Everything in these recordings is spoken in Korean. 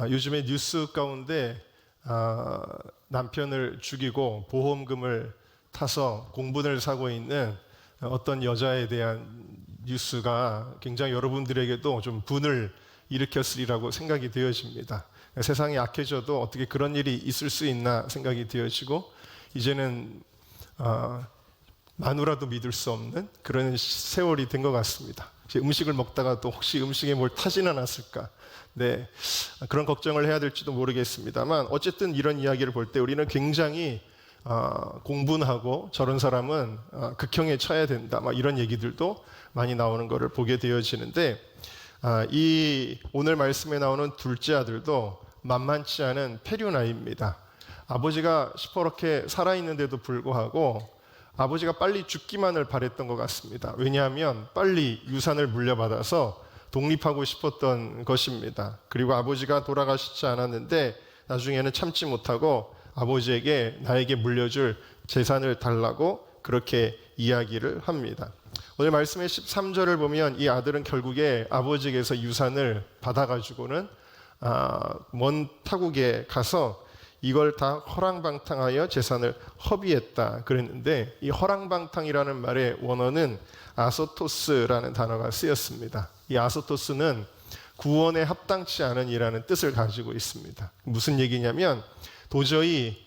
요즘에 뉴스 가운데 남편을 죽이고 보험금을 타서 공분을 사고 있는 어떤 여자에 대한 뉴스가 굉장히 여러분들에게도 좀 분을 일으켰으리라고 생각이 되어집니다. 세상이 악해져도 어떻게 그런 일이 있을 수 있나 생각이 되어지고, 이제는 마누라도 믿을 수 없는 그런 세월이 된 것 같습니다. 음식을 먹다가 또 혹시 음식에 뭘 타지는 않았을까? 네, 그런 걱정을 해야 될지도 모르겠습니다만, 어쨌든 이런 이야기를 볼 때 우리는 굉장히 공분하고 저런 사람은 극형에 처해야 된다, 막 이런 얘기들도 많이 나오는 것을 보게 되어지는데, 이 오늘 말씀에 나오는 둘째 아들도 만만치 않은 페류나입니다. 아버지가 시퍼렇게 살아있는데도 불구하고 아버지가 빨리 죽기만을 바랬던 것 같습니다. 왜냐하면 빨리 유산을 물려받아서 독립하고 싶었던 것입니다. 그리고 아버지가 돌아가시지 않았는데 나중에는 참지 못하고 아버지에게 나에게 물려줄 재산을 달라고 그렇게 이야기를 합니다. 오늘 말씀의 13절을 보면 이 아들은 결국에 아버지에게서 유산을 받아가지고는 먼 타국에 가서 이걸 다 허랑방탕하여 재산을 허비했다 그랬는데, 이 허랑방탕이라는 말의 원어는 아소토스라는 단어가 쓰였습니다. 이 아소토스는 구원에 합당치 않은 이라는 뜻을 가지고 있습니다. 무슨 얘기냐면 도저히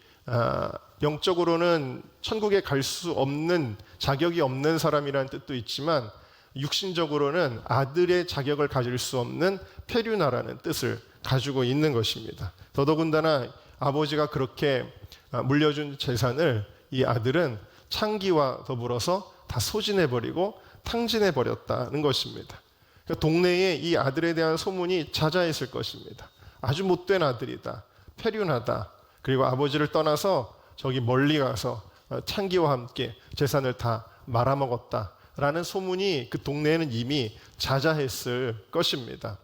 영적으로는 천국에 갈 수 없는, 자격이 없는 사람이라는 뜻도 있지만 육신적으로는 아들의 자격을 가질 수 없는 페류나라는 뜻을 가지고 있는 것입니다. 더더군다나 아버지가 그렇게 물려준 재산을 이 아들은 창기와 더불어서 다 소진해버리고 탕진해버렸다는 것입니다. 그러니까 동네에 이 아들에 대한 소문이 자자했을 것입니다. 아주 못된 아들이다, 페류나다, 그리고 아버지를 떠나서 저기 멀리 가서 창기와 함께 재산을 다 말아먹었다라는 소문이 그 동네에는 이미 자자했을 것입니다.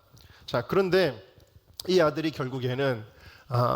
자, 그런데 이 아들이 결국에는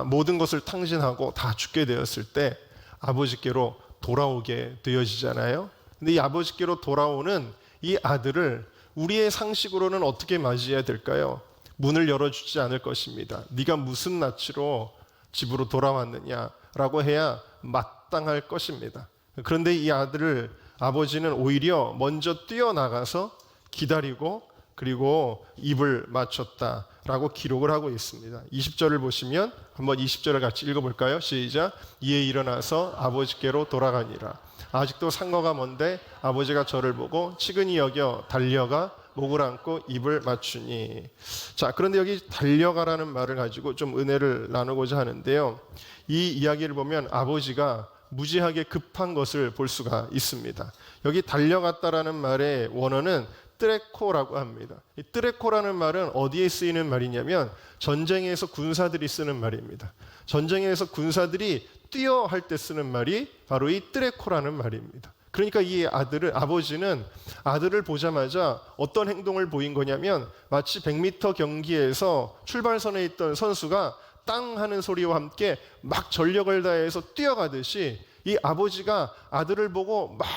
모든 것을 탕진하고 다 죽게 되었을 때 아버지께로 돌아오게 되어지잖아요. 근데 이 아버지께로 돌아오는 이 아들을 우리의 상식으로는 어떻게 맞이해야 될까요? 문을 열어주지 않을 것입니다. 네가 무슨 낯으로 집으로 돌아왔느냐라고 해야 마땅할 것입니다. 그런데 이 아들을 아버지는 오히려 먼저 뛰어나가서 기다리고 그리고 입을 맞췄다라고 기록을 하고 있습니다. 20절을 보시면 한번 20절을 같이 읽어볼까요? 시작. 이에 일어나서 아버지께로 돌아가니라. 아직도 상거가 먼데 아버지가 저를 보고 치근히 여겨 달려가 목을 안고 입을 맞추니. 자, 그런데 여기 달려가라는 말을 가지고 좀 은혜를 나누고자 하는데요. 이 이야기를 보면 아버지가 무지하게 급한 것을 볼 수가 있습니다. 여기 달려갔다라는 말의 원어는 뜨레코라고 합니다. 이 뜨레코라는 말은 어디에 쓰이는 말이냐면 전쟁에서 군사들이 쓰는 말입니다. 전쟁에서 군사들이 뛰어 할 때 쓰는 말이 바로 이 뜨레코라는 말입니다. 그러니까 이 아버지는 아들을 보자마자 어떤 행동을 보인 거냐면 마치 100m 경기에서 출발선에 있던 선수가 땅 하는 소리와 함께 막 전력을 다해서 뛰어가듯이 이 아버지가 아들을 보고 막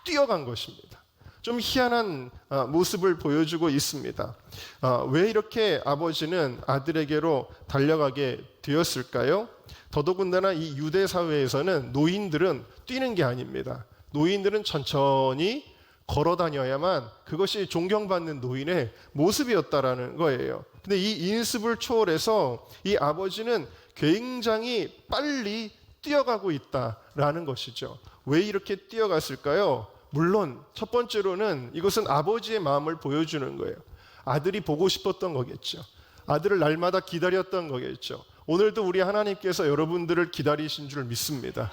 뛰어간 것입니다. 좀 희한한 모습을 보여주고 있습니다. 왜 이렇게 아버지는 아들에게로 달려가게 되었을까요? 더더군다나 이 유대 사회에서는 노인들은 뛰는 게 아닙니다. 노인들은 천천히 걸어 다녀야만 그것이 존경받는 노인의 모습이었다라는 거예요. 근데 이 인습을 초월해서 이 아버지는 굉장히 빨리 뛰어가고 있다라는 것이죠. 왜 이렇게 뛰어갔을까요? 물론 첫 번째로는 이것은 아버지의 마음을 보여주는 거예요. 아들이 보고 싶었던 거겠죠. 아들을 날마다 기다렸던 거겠죠. 오늘도 우리 하나님께서 여러분들을 기다리신 줄 믿습니다.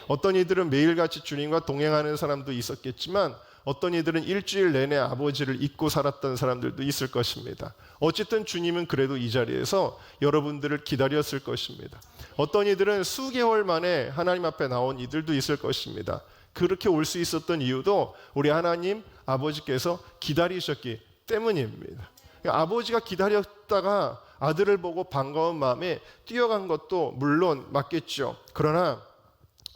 어떤 이들은 매일같이 주님과 동행하는 사람도 있었겠지만 어떤 이들은 일주일 내내 아버지를 잊고 살았던 사람들도 있을 것입니다. 어쨌든 주님은 그래도 이 자리에서 여러분들을 기다렸을 것입니다. 어떤 이들은 수개월 만에 하나님 앞에 나온 이들도 있을 것입니다. 그렇게 올 수 있었던 이유도 우리 하나님 아버지께서 기다리셨기 때문입니다. 아버지가 기다렸다가 아들을 보고 반가운 마음에 뛰어간 것도 물론 맞겠죠. 그러나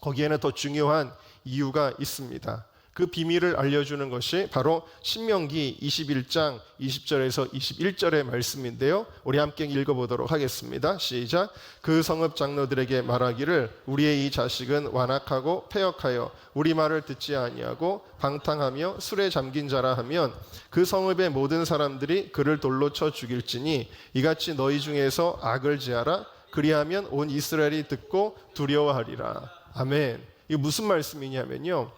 거기에는 더 중요한 이유가 있습니다. 그 비밀을 알려주는 것이 바로 신명기 21장 20절에서 21절의 말씀인데요. 우리 함께 읽어보도록 하겠습니다. 시작. 그 성읍 장로들에게 말하기를 우리의 이 자식은 완악하고 패역하여 우리 말을 듣지 아니하고 방탕하며 술에 잠긴 자라 하면 그 성읍의 모든 사람들이 그를 돌로 쳐 죽일지니 이같이 너희 중에서 악을 지하라. 그리하면 온 이스라엘이 듣고 두려워하리라. 아멘. 이게 무슨 말씀이냐면요,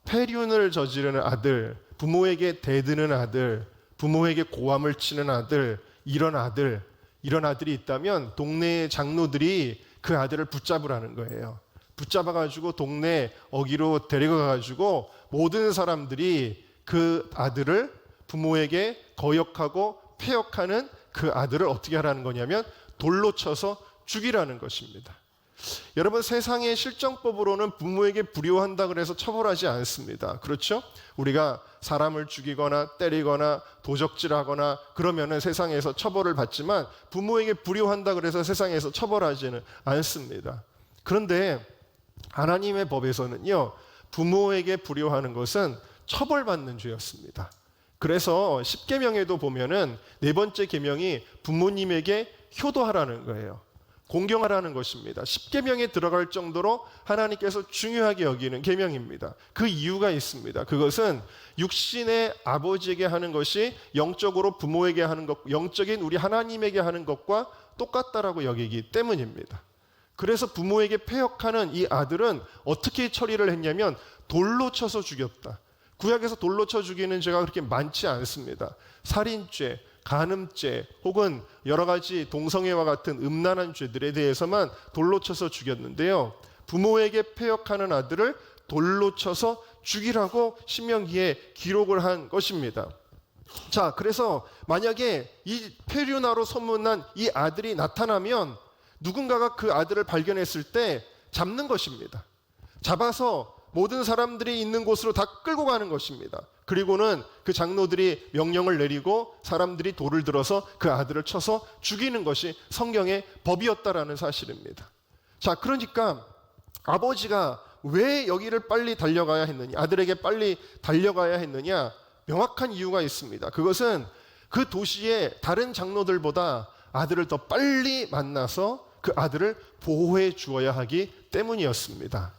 폐륜을 저지르는 아들, 부모에게 대드는 아들, 부모에게 고함을 치는 아들, 이런 아들이 있다면 동네의 장로들이 그 아들을 붙잡으라는 거예요. 붙잡아가지고 동네 어기로 데려가가지고 모든 사람들이 그 아들을, 부모에게 거역하고 폐역하는 그 아들을 어떻게 하라는 거냐면 돌로 쳐서 죽이라는 것입니다. 여러분, 세상의 실정법으로는 부모에게 불효한다 그래서 처벌하지 않습니다. 그렇죠? 우리가 사람을 죽이거나 때리거나 도적질하거나 그러면은 세상에서 처벌을 받지만 부모에게 불효한다 그래서 세상에서 처벌하지는 않습니다. 그런데 하나님의 법에서는요, 부모에게 불효하는 것은 처벌받는 죄였습니다. 그래서 10계명에도 보면은 네 번째 계명이 부모님에게 효도하라는 거예요. 공경하라는 것입니다. 10계명에 들어갈 정도로 하나님께서 중요하게 여기는 계명입니다. 그 이유가 있습니다. 그것은 육신의 아버지에게 하는 것이 영적으로 부모에게 하는 것, 영적인 우리 하나님에게 하는 것과 똑같다라고 여기기 때문입니다. 그래서 부모에게 패역하는 이 아들은 어떻게 처리를 했냐면 돌로 쳐서 죽였다. 구약에서 돌로 쳐 죽이는 죄가 그렇게 많지 않습니다. 살인죄, 간음죄 혹은 여러 가지 동성애와 같은 음란한 죄들에 대해서만 돌로 쳐서 죽였는데요, 부모에게 패역하는 아들을 돌로 쳐서 죽이라고 신명기에 기록을 한 것입니다. 자, 그래서 만약에 이 페류나로 소문난 이 아들이 나타나면 누군가가 그 아들을 발견했을 때 잡는 것입니다. 잡아서 모든 사람들이 있는 곳으로 다 끌고 가는 것입니다. 그리고는 그 장로들이 명령을 내리고 사람들이 돌을 들어서 그 아들을 쳐서 죽이는 것이 성경의 법이었다라는 사실입니다. 자, 그러니까 아버지가 왜 여기를 빨리 달려가야 했느냐, 아들에게 빨리 달려가야 했느냐, 명확한 이유가 있습니다. 그것은 그 도시의 다른 장로들보다 아들을 더 빨리 만나서 그 아들을 보호해 주어야 하기 때문이었습니다.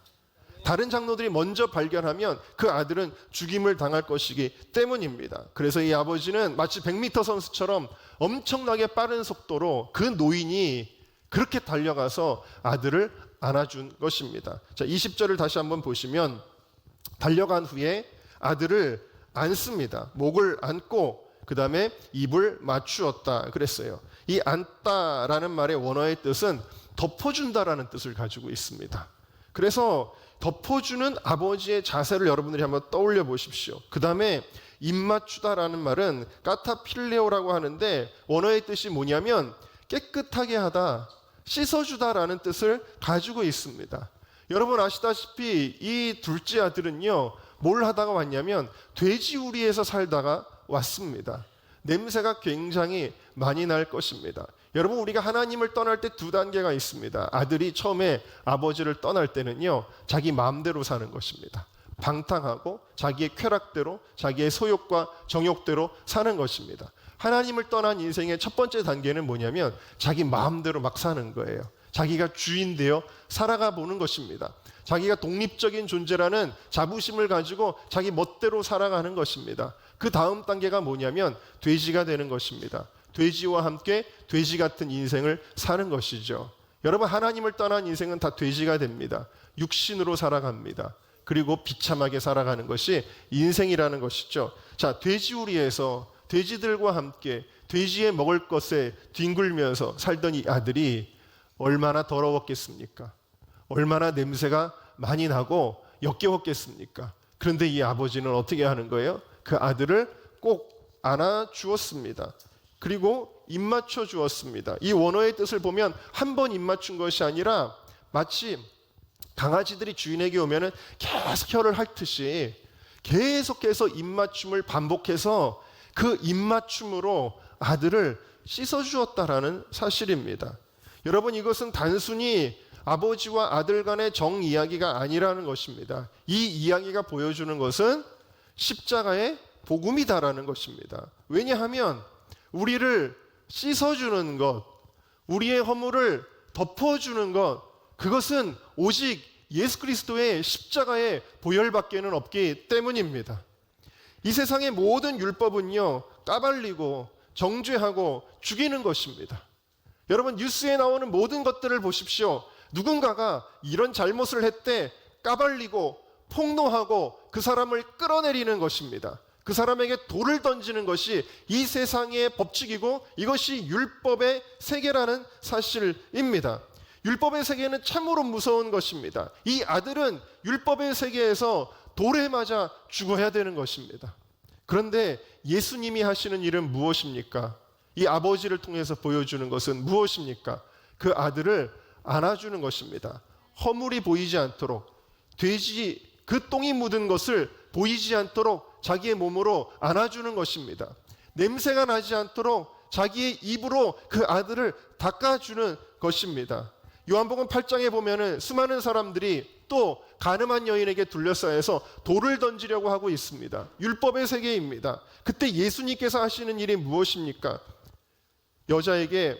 다른 장로들이 먼저 발견하면 그 아들은 죽임을 당할 것이기 때문입니다. 그래서 이 아버지는 마치 100m 선수처럼 엄청나게 빠른 속도로 그 노인이 그렇게 달려가서 아들을 안아준 것입니다. 자, 20절을 다시 한번 보시면 달려간 후에 아들을 안습니다. 목을 안고 그 다음에 입을 맞추었다 그랬어요. 이 안다라는 말의 원어의 뜻은 덮어준다라는 뜻을 가지고 있습니다. 그래서 덮어주는 아버지의 자세를 여러분들이 한번 떠올려 보십시오. 그 다음에 입 맞추다라는 말은 까타필레오라고 하는데 원어의 뜻이 뭐냐면 깨끗하게 하다, 씻어주다라는 뜻을 가지고 있습니다. 여러분 아시다시피 이 둘째 아들은요, 뭘 하다가 왔냐면 돼지우리에서 살다가 왔습니다. 냄새가 굉장히 많이 날 것입니다. 여러분, 우리가 하나님을 떠날 때 두 단계가 있습니다. 아들이 처음에 아버지를 떠날 때는요, 자기 마음대로 사는 것입니다. 방탕하고 자기의 쾌락대로, 자기의 소욕과 정욕대로 사는 것입니다. 하나님을 떠난 인생의 첫 번째 단계는 뭐냐면 자기 마음대로 막 사는 거예요. 자기가 주인 되어 살아가 보는 것입니다. 자기가 독립적인 존재라는 자부심을 가지고 자기 멋대로 살아가는 것입니다. 그 다음 단계가 뭐냐면 돼지가 되는 것입니다. 돼지와 함께 돼지 같은 인생을 사는 것이죠. 여러분, 하나님을 떠난 인생은 다 돼지가 됩니다. 육신으로 살아갑니다. 그리고 비참하게 살아가는 것이 인생이라는 것이죠. 자, 돼지우리에서 돼지들과 함께 돼지의 먹을 것에 뒹굴면서 살던 이 아들이 얼마나 더러웠겠습니까? 얼마나 냄새가 많이 나고 역겨웠겠습니까? 그런데 이 아버지는 어떻게 하는 거예요? 그 아들을 꼭 안아 주었습니다. 그리고 입 맞춰 주었습니다. 이 원어의 뜻을 보면 한 번 입 맞춘 것이 아니라 마치 강아지들이 주인에게 오면은 계속 혀를 핥듯이 계속해서 입 맞춤을 반복해서 그 입 맞춤으로 아들을 씻어 주었다라는 사실입니다. 여러분, 이것은 단순히 아버지와 아들 간의 정 이야기가 아니라는 것입니다. 이 이야기가 보여주는 것은 십자가의 복음이다라는 것입니다. 왜냐하면 우리를 씻어주는 것, 우리의 허물을 덮어주는 것, 그것은 오직 예수 그리스도의 십자가의 보혈밖에는 없기 때문입니다. 이 세상의 모든 율법은요, 까발리고 정죄하고 죽이는 것입니다. 여러분, 뉴스에 나오는 모든 것들을 보십시오. 누군가가 이런 잘못을 했대 까발리고 폭로하고 그 사람을 끌어내리는 것입니다. 그 사람에게 돌을 던지는 것이 이 세상의 법칙이고 이것이 율법의 세계라는 사실입니다. 율법의 세계는 참으로 무서운 것입니다. 이 아들은 율법의 세계에서 돌에 맞아 죽어야 되는 것입니다. 그런데 예수님이 하시는 일은 무엇입니까? 이 아버지를 통해서 보여주는 것은 무엇입니까? 그 아들을 안아주는 것입니다. 허물이 보이지 않도록, 돼지 그 똥이 묻은 것을 보이지 않도록 자기의 몸으로 안아주는 것입니다. 냄새가 나지 않도록 자기의 입으로 그 아들을 닦아주는 것입니다. 요한복음 8장에 보면은 수많은 사람들이 또 가늠한 여인에게 둘러싸여서 돌을 던지려고 하고 있습니다. 율법의 세계입니다. 그때 예수님께서 하시는 일이 무엇입니까? 여자에게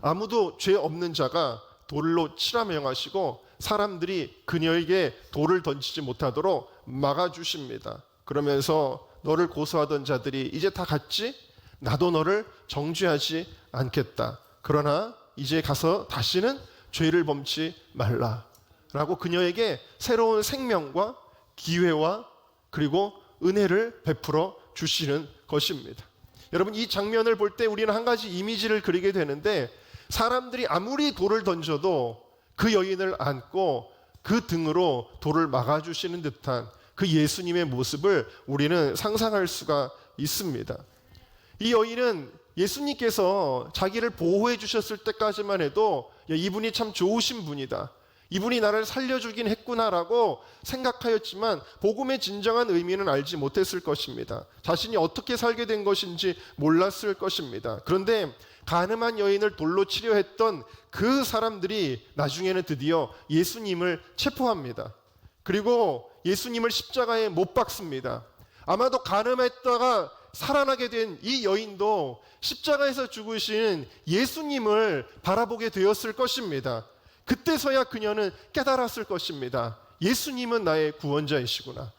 아무도 죄 없는 자가 돌로 치라 명하시고 사람들이 그녀에게 돌을 던지지 못하도록 막아주십니다. 그러면서 너를 고소하던 자들이 이제 다 갔지? 나도 너를 정죄하지 않겠다. 그러나 이제 가서 다시는 죄를 범치 말라 라고 그녀에게 새로운 생명과 기회와 그리고 은혜를 베풀어 주시는 것입니다. 여러분, 이 장면을 볼 때 우리는 한 가지 이미지를 그리게 되는데, 사람들이 아무리 돌을 던져도 그 여인을 안고 그 등으로 돌을 막아주시는 듯한 그 예수님의 모습을 우리는 상상할 수가 있습니다. 이 여인은 예수님께서 자기를 보호해 주셨을 때까지만 해도 이분이 참 좋으신 분이다, 이분이 나를 살려주긴 했구나라고 생각하였지만 복음의 진정한 의미는 알지 못했을 것입니다. 자신이 어떻게 살게 된 것인지 몰랐을 것입니다. 그런데 가늠한 여인을 돌로 치려 했던 그 사람들이 나중에는 드디어 예수님을 체포합니다. 그리고 예수님을 십자가에 못 박습니다. 아마도 가늠했다가 살아나게 된 이 여인도 십자가에서 죽으신 예수님을 바라보게 되었을 것입니다. 그때서야 그녀는 깨달았을 것입니다. 예수님은 나의 구원자이시구나.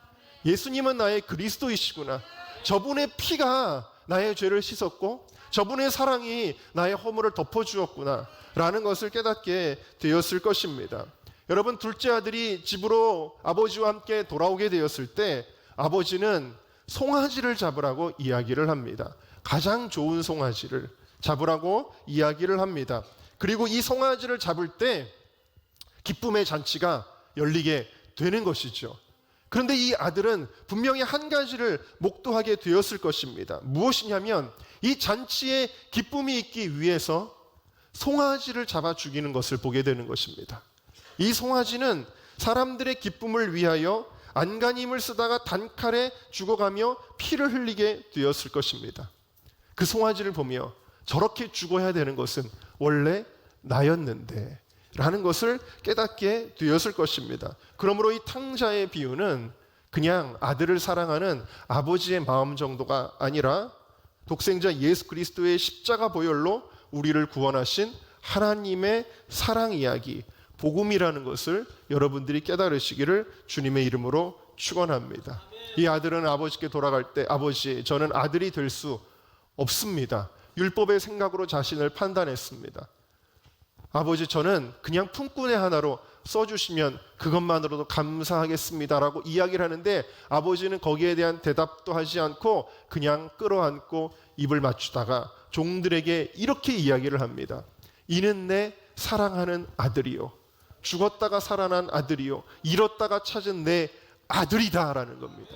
예수님은 나의 그리스도이시구나. 저분의 피가 나의 죄를 씻었고 저분의 사랑이 나의 허물을 덮어주었구나 라는 것을 깨닫게 되었을 것입니다. 여러분, 둘째 아들이 집으로 아버지와 함께 돌아오게 되었을 때 아버지는 송아지를 잡으라고 이야기를 합니다. 가장 좋은 송아지를 잡으라고 이야기를 합니다. 그리고 이 송아지를 잡을 때 기쁨의 잔치가 열리게 되는 것이죠. 그런데 이 아들은 분명히 한 가지를 목도하게 되었을 것입니다. 무엇이냐면 이 잔치에 기쁨이 있기 위해서 송아지를 잡아 죽이는 것을 보게 되는 것입니다. 이 송아지는 사람들의 기쁨을 위하여 안간힘을 쓰다가 단칼에 죽어가며 피를 흘리게 되었을 것입니다. 그 송아지를 보며 저렇게 죽어야 되는 것은 원래 나였는데 라는 것을 깨닫게 되었을 것입니다. 그러므로 이 탕자의 비유는 그냥 아들을 사랑하는 아버지의 마음 정도가 아니라 독생자 예수 그리스도의 십자가 보혈로 우리를 구원하신 하나님의 사랑 이야기, 복음이라는 것을 여러분들이 깨달으시기를 주님의 이름으로 축원합니다. 이 아들은 아버지께 돌아갈 때, 아버지, 저는 아들이 될 수 없습니다. 율법의 생각으로 자신을 판단했습니다. 아버지, 저는 그냥 품꾼의 하나로 써주시면 그것만으로도 감사하겠습니다라고 이야기를 하는데 아버지는 거기에 대한 대답도 하지 않고 그냥 끌어안고 입을 맞추다가 종들에게 이렇게 이야기를 합니다. 이는 내 사랑하는 아들이요, 죽었다가 살아난 아들이요, 잃었다가 찾은 내 아들이다라는 겁니다.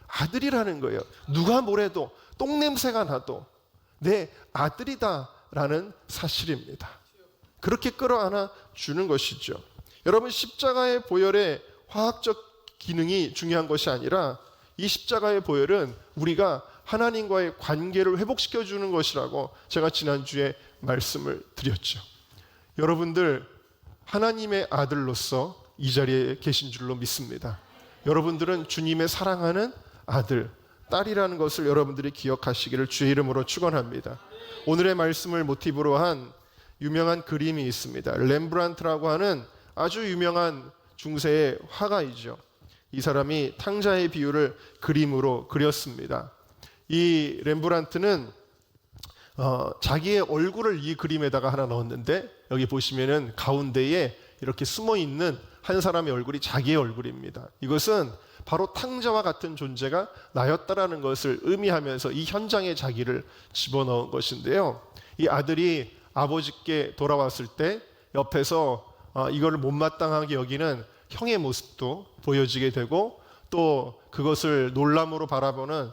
아들이라는 거예요. 누가 뭐래도 똥냄새가 나도 내 아들이다라는 사실입니다. 그렇게 끌어안아 주는 것이죠. 여러분, 십자가의 보혈의 화학적 기능이 중요한 것이 아니라 이 십자가의 보혈은 우리가 하나님과의 관계를 회복시켜 주는 것이라고 제가 지난주에 말씀을 드렸죠. 여러분들 하나님의 아들로서 이 자리에 계신 줄로 믿습니다. 여러분들은 주님의 사랑하는 아들, 딸이라는 것을 여러분들이 기억하시기를 주의 이름으로 축원합니다. 오늘의 말씀을 모티브로 한 유명한 그림이 있습니다. 렘브란트라고 하는 아주 유명한 중세의 화가이죠. 이 사람이 탕자의 비유를 그림으로 그렸습니다. 이 렘브란트는 자기의 얼굴을 이 그림에다가 하나 넣었는데, 여기 보시면은 가운데에 이렇게 숨어 있는 한 사람의 얼굴이 자기의 얼굴입니다. 이것은 바로 탕자와 같은 존재가 나였다라는 것을 의미하면서 이 현장에 자기를 집어넣은 것인데요. 이 아들이 아버지께 돌아왔을 때 옆에서 이거를 못마땅하게 여기는 형의 모습도 보여지게 되고, 또 그것을 놀람으로 바라보는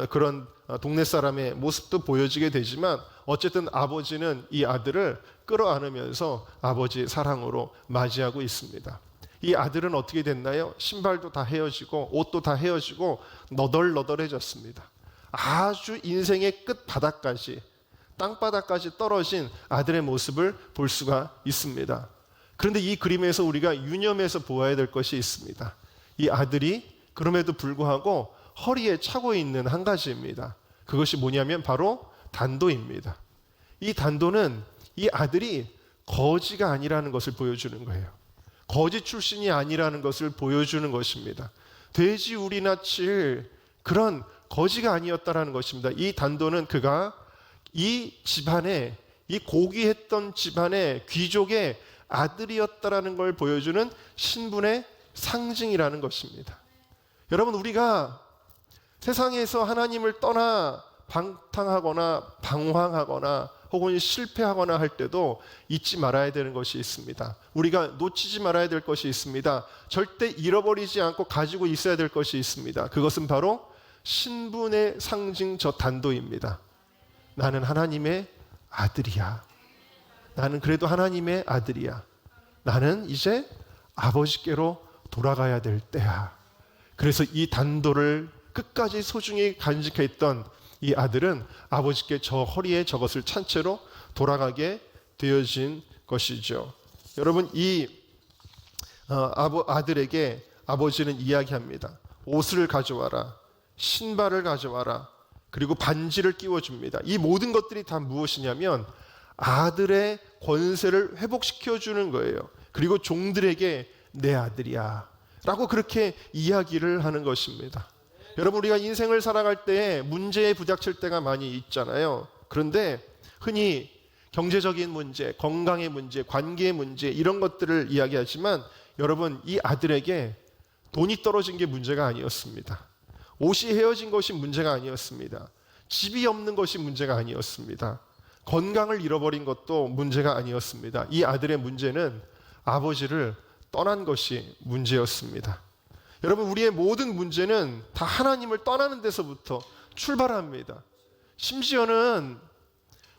그런 동네 사람의 모습도 보여지게 되지만, 어쨌든 아버지는 이 아들을 끌어안으면서 아버지의 사랑으로 맞이하고 있습니다. 이 아들은 어떻게 됐나요? 신발도 다 헤어지고 옷도 다 헤어지고 너덜너덜해졌습니다. 아주 인생의 끝바닥까지, 땅바닥까지 떨어진 아들의 모습을 볼 수가 있습니다. 그런데 이 그림에서 우리가 유념해서 보아야 될 것이 있습니다. 이 아들이 그럼에도 불구하고 허리에 차고 있는 한 가지입니다. 그것이 뭐냐면 바로 단도입니다. 이 단도는 이 아들이 거지가 아니라는 것을 보여주는 거예요. 거지 출신이 아니라는 것을 보여주는 것입니다. 돼지 우리나 칠 그런 거지가 아니었다라는 것입니다. 이 단도는 그가 이 집안의, 이 고귀했던 집안의 귀족의 아들이었다라는 걸 보여주는 신분의 상징이라는 것입니다. 여러분, 우리가 세상에서 하나님을 떠나 방탕하거나 방황하거나 혹은 실패하거나 할 때도 잊지 말아야 되는 것이 있습니다. 우리가 놓치지 말아야 될 것이 있습니다. 절대 잃어버리지 않고 가지고 있어야 될 것이 있습니다. 그것은 바로 신분의 상징 저 단도입니다. 나는 하나님의 아들이야. 나는 그래도 하나님의 아들이야. 나는 이제 아버지께로 돌아가야 될 때야. 그래서 이 단도를 끝까지 소중히 간직했던 이 아들은 아버지께 저 허리에 저것을 찬 채로 돌아가게 되어진 것이죠. 여러분, 이 아들에게 아버지는 이야기합니다. 옷을 가져와라, 신발을 가져와라, 그리고 반지를 끼워줍니다. 이 모든 것들이 다 무엇이냐면 아들의 권세를 회복시켜주는 거예요. 그리고 종들에게 내 아들이야 라고 그렇게 이야기를 하는 것입니다. 여러분, 우리가 인생을 살아갈 때 문제에 부닥칠 때가 많이 있잖아요. 그런데 흔히 경제적인 문제, 건강의 문제, 관계의 문제, 이런 것들을 이야기하지만 여러분, 이 아들에게 돈이 떨어진 게 문제가 아니었습니다. 옷이 헤어진 것이 문제가 아니었습니다. 집이 없는 것이 문제가 아니었습니다. 건강을 잃어버린 것도 문제가 아니었습니다. 이 아들의 문제는 아버지를 떠난 것이 문제였습니다. 여러분, 우리의 모든 문제는 다 하나님을 떠나는 데서부터 출발합니다. 심지어는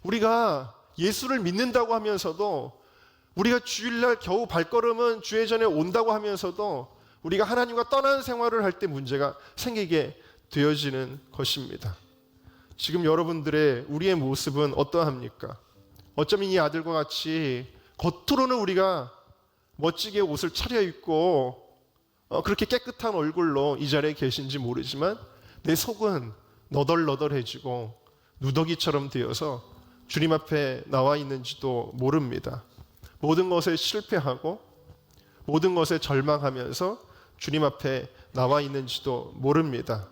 우리가 예수를 믿는다고 하면서도, 우리가 주일날 겨우 발걸음은 주회전에 온다고 하면서도 우리가 하나님과 떠나는 생활을 할 때 문제가 생기게 되어지는 것입니다. 지금 여러분들의, 우리의 모습은 어떠합니까? 어쩌면 이 아들과 같이 겉으로는 우리가 멋지게 옷을 차려입고 그렇게 깨끗한 얼굴로 이 자리에 계신지 모르지만 내 속은 너덜너덜해지고 누더기처럼 되어서 주님 앞에 나와 있는지도 모릅니다. 모든 것에 실패하고 모든 것에 절망하면서 주님 앞에 나와 있는지도 모릅니다.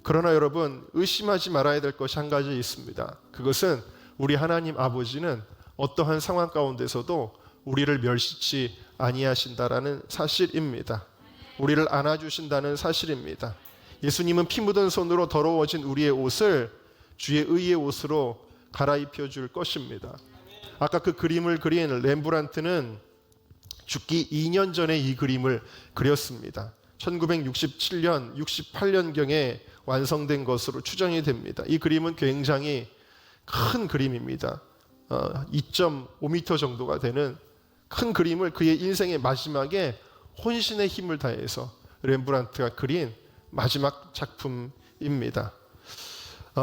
그러나 여러분, 의심하지 말아야 될 것이 한 가지 있습니다. 그것은 우리 하나님 아버지는 어떠한 상황 가운데서도 우리를 멸시치 아니하신다라는 사실입니다. 우리를 안아주신다는 사실입니다. 예수님은 피 묻은 손으로 더러워진 우리의 옷을 주의 의의 옷으로 갈아입혀 줄 것입니다. 아까 그 그림을 그린 렘브란트는 죽기 2년 전에 이 그림을 그렸습니다. 1967년, 68년경에 완성된 것으로 추정이 됩니다. 이 그림은 굉장히 큰 그림입니다. 2.5m 정도가 되는 큰 그림을 그의 인생의 마지막에 혼신의 힘을 다해서 렘브란트가 그린 마지막 작품입니다.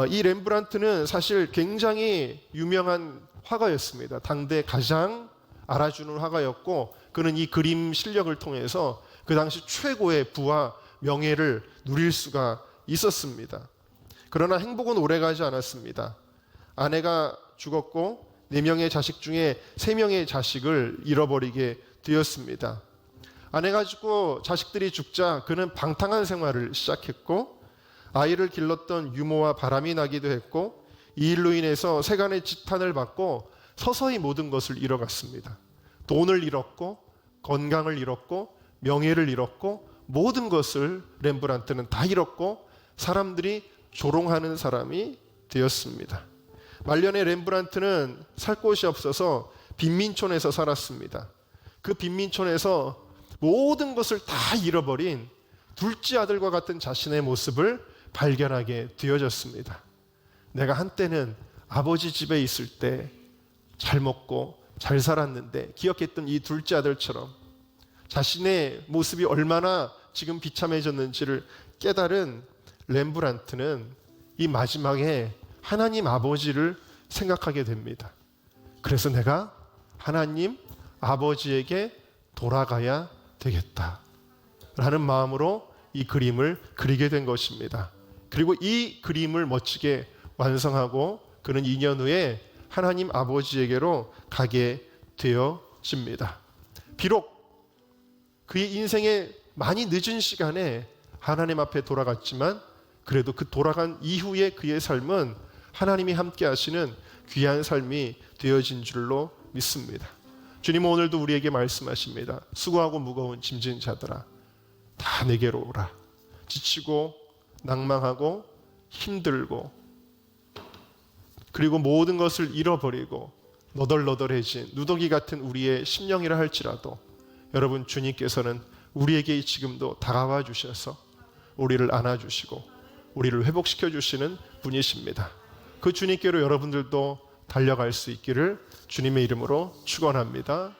이 렘브란트는 사실 굉장히 유명한 화가였습니다. 당대 가장 알아주는 화가였고 그는 이 그림 실력을 통해서 그 당시 최고의 부와 명예를 누릴 수가 있었습니다. 그러나 행복은 오래가지 않았습니다. 아내가 죽었고 4명의 자식 중에 3명의 자식을 잃어버리게 되었습니다. 아내가 죽고 자식들이 죽자 그는 방탕한 생활을 시작했고 아이를 길렀던 유모와 바람이 나기도 했고 이 일로 인해서 세간의 지탄을 받고 서서히 모든 것을 잃어갔습니다. 돈을 잃었고 건강을 잃었고 명예를 잃었고 모든 것을 렘브란트는 다 잃었고 사람들이 조롱하는 사람이 되었습니다. 말년에 렘브란트는 살 곳이 없어서 빈민촌에서 살았습니다. 그 빈민촌에서 모든 것을 다 잃어버린 둘째 아들과 같은 자신의 모습을 발견하게 되어졌습니다. 내가 한때는 아버지 집에 있을 때 잘 먹고 잘 살았는데 기억했던 이 둘째 아들처럼 자신의 모습이 얼마나 지금 비참해졌는지를 깨달은 렘브란트는 이 마지막에 하나님 아버지를 생각하게 됩니다. 그래서 내가 하나님 아버지에게 돌아가야 되겠다 라는 마음으로 이 그림을 그리게 된 것입니다. 그리고 이 그림을 멋지게 완성하고 그는 2년 후에 하나님 아버지에게로 가게 되어집니다. 비록 그의 인생의 많이 늦은 시간에 하나님 앞에 돌아갔지만 그래도 그 돌아간 이후에 그의 삶은 하나님이 함께 하시는 귀한 삶이 되어진 줄로 믿습니다. 주님은 오늘도 우리에게 말씀하십니다. 수고하고 무거운 짐진 자들아 다 내게로 오라. 지치고 낭망하고 힘들고 그리고 모든 것을 잃어버리고 너덜너덜해진 누더기 같은 우리의 심령이라 할지라도 여러분 주님께서는 우리에게 지금도 다가와 주셔서 우리를 안아주시고 우리를 회복시켜 주시는 분이십니다. 그 주님께로 여러분들도 달려갈 수 있기를 주님의 이름으로 축원합니다.